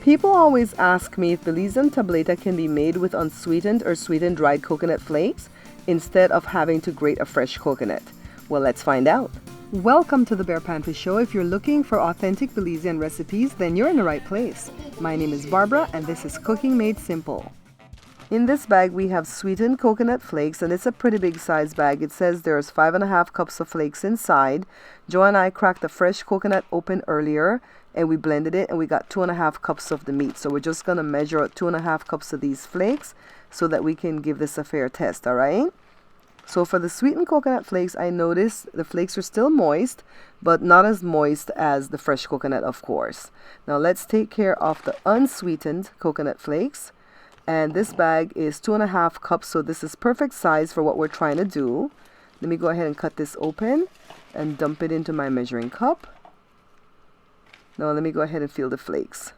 People always ask me if Belizean tablata can be made with unsweetened or sweetened dried coconut flakes instead of having to grate a fresh coconut. Well, let's find out. Welcome to the Bear Pantry Show. If you're looking for authentic Belizean recipes, then you're in the right place. My name is Barbara and this is Cooking Made Simple. In this bag we have sweetened coconut flakes, and it's a pretty big size bag. It says there's 5.5 cups of flakes inside. Joe and I cracked a fresh coconut open earlier and we blended it and we got 2.5 cups of the meat. So we're just going to measure out 2.5 cups of these flakes so that we can give this a fair test, alright? So for the sweetened coconut flakes, I noticed the flakes are still moist, but not as moist as the fresh coconut, of course. Now let's take care of the unsweetened coconut flakes. And this bag is 2.5 cups, so this is perfect size for what we're trying to do. Let me go ahead and cut this open and dump it into my measuring cup. Now let me go ahead and feel the flakes.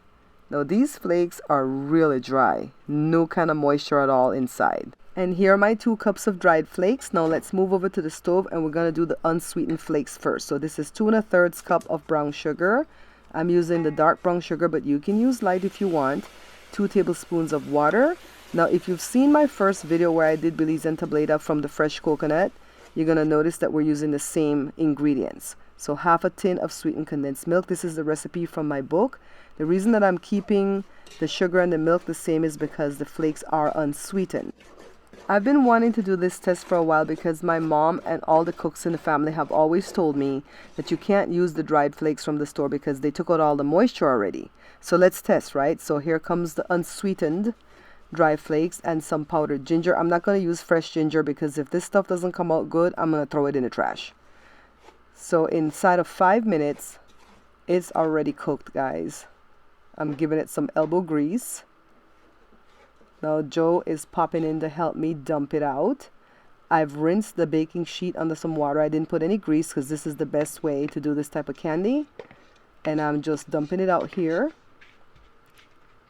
Now these flakes are really dry, no kind of moisture at all inside. And here are my 2 cups of dried flakes. Now let's move over to the stove and we're going to do the unsweetened flakes first. So this is 2 1/3 cup of brown sugar. I'm using the dark brown sugar, but you can use light if you want. 2 tablespoons of water. Now if you've seen my first video where I did Belizean tablata from the fresh coconut, you're going to notice that we're using the same ingredients. So half a tin of sweetened condensed milk. This is the recipe from my book. The reason that I'm keeping the sugar and the milk the same is because the flakes are unsweetened. I've been wanting to do this test for a while because my mom and all the cooks in the family have always told me that you can't use the dried flakes from the store because they took out all the moisture already. So let's test, right? So here comes the unsweetened dry flakes and some powdered ginger. I'm not going to use fresh ginger because if this stuff doesn't come out good, I'm going to throw it in the trash. So inside of 5 minutes, it's already cooked, guys. I'm giving it some elbow grease. Now Joe is popping in to help me dump it out. I've rinsed the baking sheet under some water. I didn't put any grease because this is the best way to do this type of candy. And I'm just dumping it out here,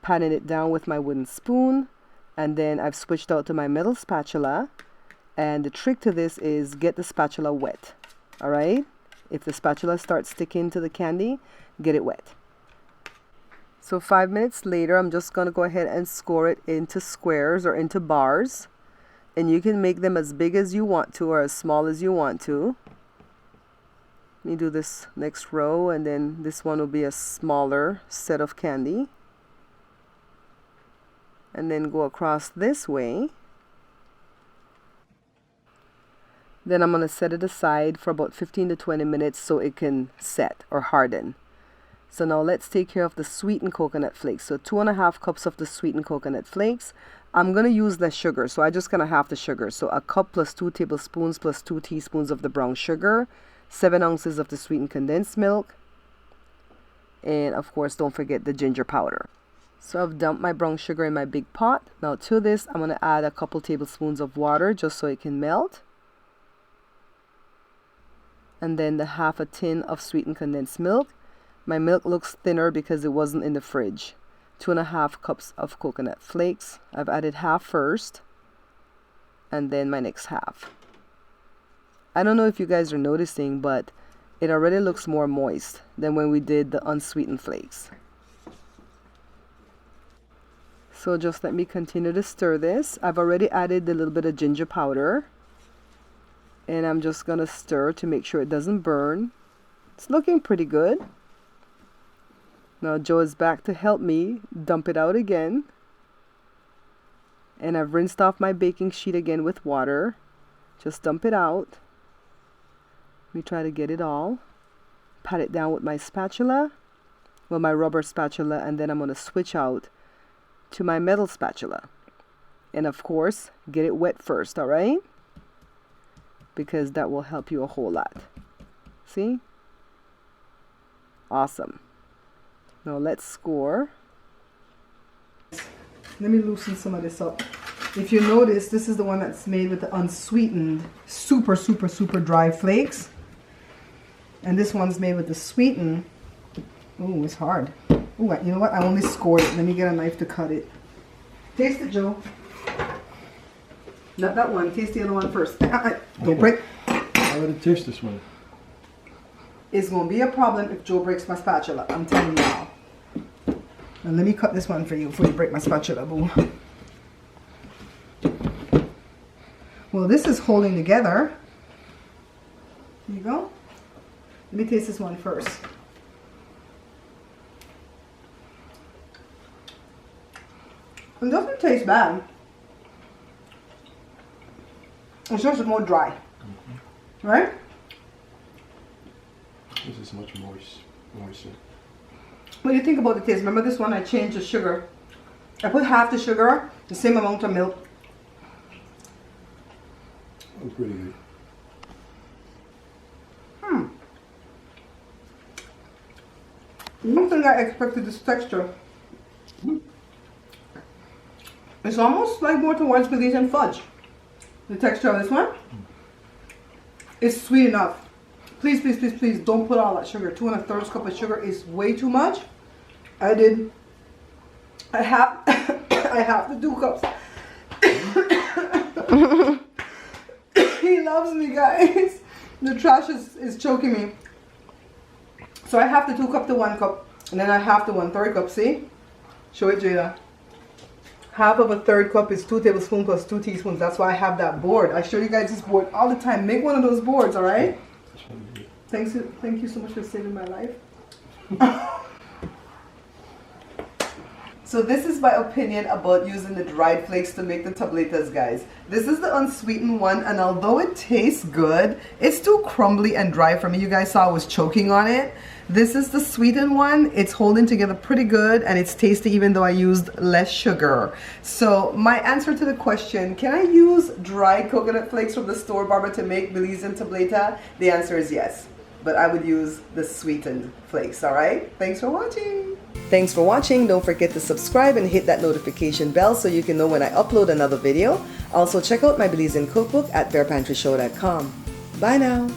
patting it down with my wooden spoon, and then I've switched out to my metal spatula. And the trick to this is get the spatula wet. Alright? If the spatula starts sticking to the candy, get it wet. So 5 minutes later, I'm just going to go ahead and score it into squares or into bars. And you can make them as big as you want to or as small as you want to. Let me do this next row, and then this one will be a smaller set of candy. And then go across this way. Then I'm going to set it aside for about 15 to 20 minutes so it can set or harden. So now let's take care of the sweetened coconut flakes. So 2.5 cups of the sweetened coconut flakes. I'm going to use less sugar, so I'm just going to half the sugar. So a cup plus 2 tablespoons plus 2 teaspoons of the brown sugar, 7 ounces of the sweetened condensed milk, and of course don't forget the ginger powder. So I've dumped my brown sugar in my big pot. Now to this I'm going to add a couple tablespoons of water just so it can melt. And then the half a tin of sweetened condensed milk. My milk looks thinner because it wasn't in the fridge. 2.5 cups of coconut flakes. I've added half first, and then my next half. I don't know if you guys are noticing, but it already looks more moist than when we did the unsweetened flakes. So just let me continue to stir this. I've already added a little bit of ginger powder, and I'm just gonna stir to make sure it doesn't burn. It's looking pretty good. Now Joe is back to help me dump it out again. And I've rinsed off my baking sheet again with water. Just dump it out. Let me try to get it all. Pat it down with my spatula. Well, my rubber spatula, and then I'm going to switch out to my metal spatula. And of course, get it wet first, alright? Because that will help you a whole lot. See? Awesome. Now let's score. Let me loosen some of this up. If you notice, this is the one that's made with the unsweetened, super dry flakes. And this one's made with the sweetened. Oh, it's hard. Oh, you know what? I only scored it. Let me get a knife to cut it. Taste it, Joe. Not that one. Taste the other one first. Don't break. I want to taste this one. It's going to be a problem if Joe breaks my spatula. I'm telling you now. And let me cut this one for you before you break my spatula, boo. Well, this is holding together. There you go. Let me taste this one first. It doesn't taste bad. It's just more dry. Right? This is much moister. What do you think about the taste? Remember this one, I changed the sugar. I put half the sugar, the same amount of milk. Oh, pretty good. I don't think I expected this texture. It's almost like more towards Belizean fudge. The texture of this one. It's sweet enough. Please, please, please, please don't put all that sugar. 2 1/3 cup of sugar is way too much. I have the 2 cups. He loves me, guys. The trash is choking me. So I have the 2 cup to 1 cup. And then I have the 1/3 cup, see? Show it, Jada. Half of a 1/3 cup is 2 tablespoons plus 2 teaspoons. That's why I have that board. I show you guys this board all the time. Make one of those boards, all right? Thank you so much for saving my life. So this is my opinion about using the dried flakes to make the tablatas, guys. This is the unsweetened one, and although it tastes good, it's too crumbly and dry for me. You guys saw I was choking on it. This is the sweetened one. It's holding together pretty good, and it's tasty even though I used less sugar. So my answer to the question, can I use dried coconut flakes from the store, Barbara, to make Belizean tablata? The answer is yes, but I would use the sweetened flakes, all right? Thanks for watching. Thanks for watching. Don't forget to subscribe and hit that notification bell so you can know when I upload another video. Also check out my Belizean cookbook at bearpantryshow.com. Bye now.